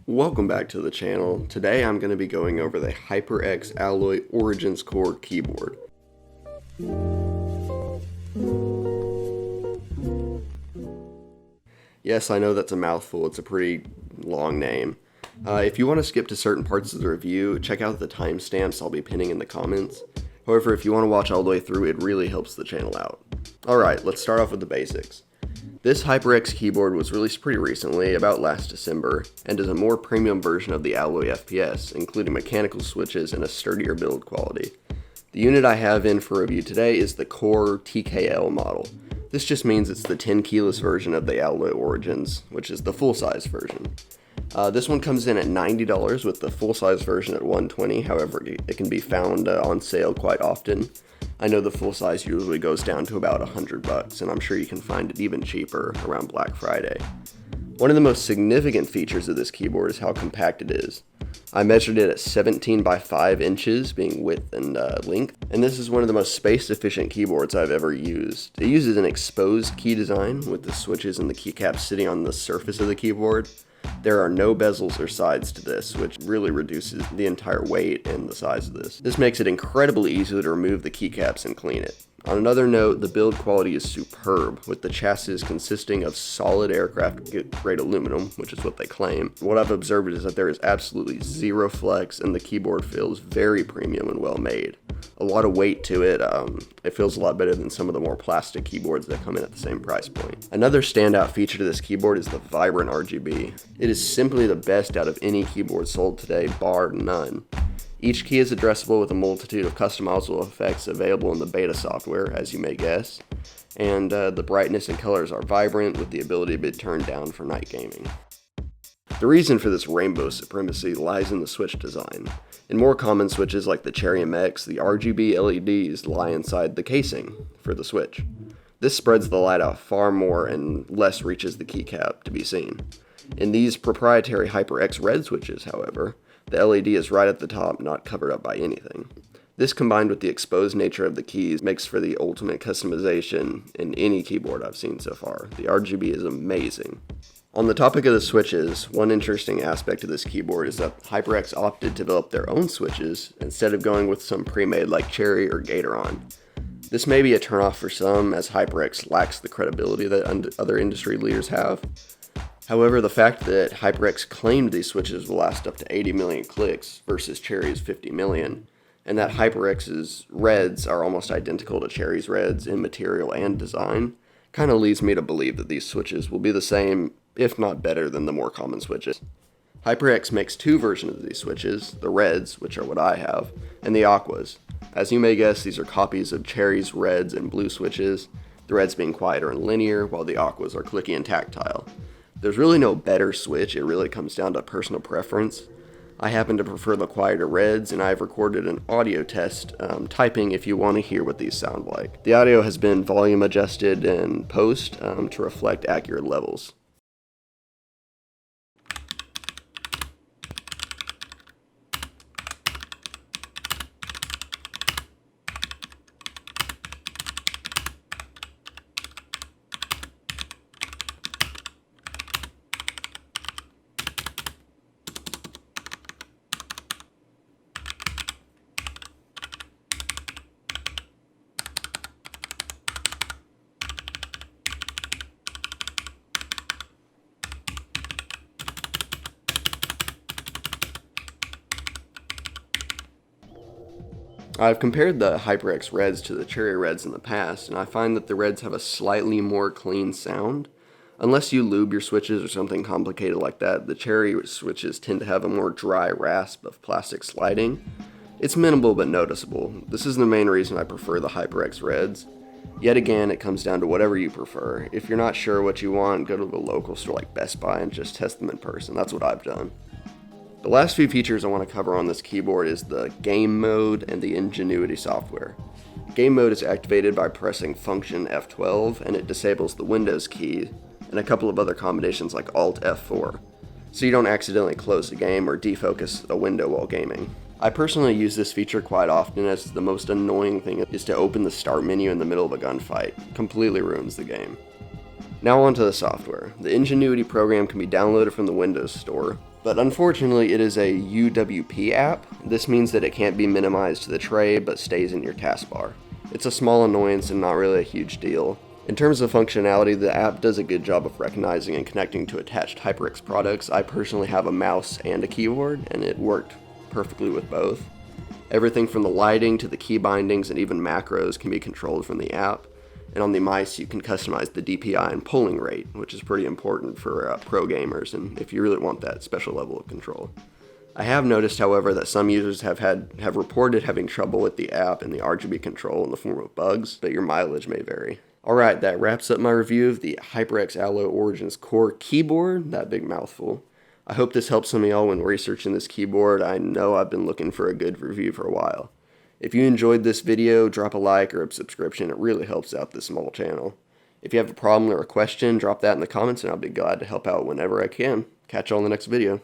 Welcome back to the channel. Today I'm going to be going over the Hyperx Alloy Origins Core keyboard. Yes, I know that's a mouthful, it's a pretty long name. If you want to skip to certain parts of the review, check out the timestamps I'll be pinning in the comments. However, if you want to watch all the way through, it really helps the channel out. Alright, let's start off with the basics. This Hyperx keyboard was released pretty recently, about last December, and is a more premium version of the Alloy FPS, including mechanical switches and a sturdier build quality. The unit I have in for review today is the Core TKL model. This just means it's the 10 keyless version of the Alloy Origins, which is the full-size version. This one comes in at $90 with the full-size version at $120, however it can be found on sale quite often. I know the full size usually goes down to about $100, and I'm sure you can find it even cheaper around Black Friday. One of the most significant features of this keyboard is how compact it is. I measured it at 17 by 5 inches, being width and length, and this is one of the most space-efficient keyboards I've ever used. It uses an exposed key design, with the switches and the keycaps sitting on the surface of the keyboard. There are no bezels or sides to this, which really reduces the entire weight and the size of this. This makes it incredibly easy to remove the keycaps and clean it. On another note, the build quality is superb, with the chassis consisting of solid aircraft-grade aluminum, which is what they claim. What I've observed is that there is absolutely zero flex, and the keyboard feels very premium and well made. A lot of weight to it. It feels a lot better than some of the more plastic keyboards that come in at the same price point. Another standout feature to this keyboard is the vibrant RGB. It is simply the best out of any keyboard sold today, bar none. Each key is addressable with a multitude of customizable effects available in the beta software, as you may guess, and the brightness and colors are vibrant with the ability to be turned down for night gaming. The reason for this rainbow supremacy lies in the switch design. In more common switches like the Cherry MX, the RGB LEDs lie inside the casing for the switch. This spreads the light out far more and less reaches the keycap to be seen. In these proprietary Hyperx red switches, however, the LED is right at the top, not covered up by anything. This, combined with the exposed nature of the keys, makes for the ultimate customization in any keyboard I've seen so far. The RGB is amazing. On the topic of the switches, one interesting aspect of this keyboard is that Hyperx opted to develop their own switches instead of going with some pre-made like Cherry or Gatoron. This may be a turnoff for some, as Hyperx lacks the credibility that other industry leaders have. However, the fact that Hyperx claimed these switches will last up to 80 million clicks versus Cherry's 50 million, and that Hyperx's reds are almost identical to Cherry's reds in material and design, kind of leads me to believe that these switches will be the same, if not better, than the more common switches. Hyperx makes two versions of these switches, the reds, which are what I have, and the aquas. As you may guess, these are copies of Cherry's reds and blue switches, the reds being quieter and linear, while the aquas are clicky and tactile. There's really no better switch, it really comes down to personal preference. I happen to prefer the quieter reds, and I've recorded an audio test typing if you want to hear what these sound like. The audio has been volume adjusted in post to reflect accurate levels. I've compared the Hyperx Reds to the Cherry Reds in the past, and I find that the Reds have a slightly more clean sound. Unless you lube your switches or something complicated like that, the Cherry switches tend to have a more dry rasp of plastic sliding. It's minimal but noticeable. This is the main reason I prefer the Hyperx Reds. Yet again, it comes down to whatever you prefer. If you're not sure what you want, go to the local store like Best Buy and just test them in person. That's what I've done. The last few features I want to cover on this keyboard is the game mode and the Ingenuity software. Game mode is activated by pressing function F12, and it disables the Windows key and a couple of other combinations like Alt F4, so you don't accidentally close the game or defocus a window while gaming. I personally use this feature quite often, as the most annoying thing is to open the start menu in the middle of a gunfight. Completely ruins the game. Now onto the software. The Ingenuity program can be downloaded from the Windows Store, but unfortunately it is a UWP app. This means that it can't be minimized to the tray but stays in your taskbar. It's a small annoyance and not really a huge deal. In terms of functionality, the app does a good job of recognizing and connecting to attached Hyperx products. I personally have a mouse and a keyboard, and it worked perfectly with both. Everything from the lighting to the key bindings and even macros can be controlled from the app. And on the mice, you can customize the DPI and polling rate, which is pretty important for pro gamers and if you really want that special level of control. I have noticed, however, that some users have reported having trouble with the app and the RGB control in the form of bugs, but your mileage may vary. Alright, that wraps up my review of the Hyperx Alloy Origins Core keyboard, that big mouthful. I hope this helps some of y'all when researching this keyboard. I know I've been looking for a good review for a while. If you enjoyed this video, drop a like or a subscription. It really helps out this small channel. If you have a problem or a question, drop that in the comments and I'll be glad to help out whenever I can. Catch y'all in the next video.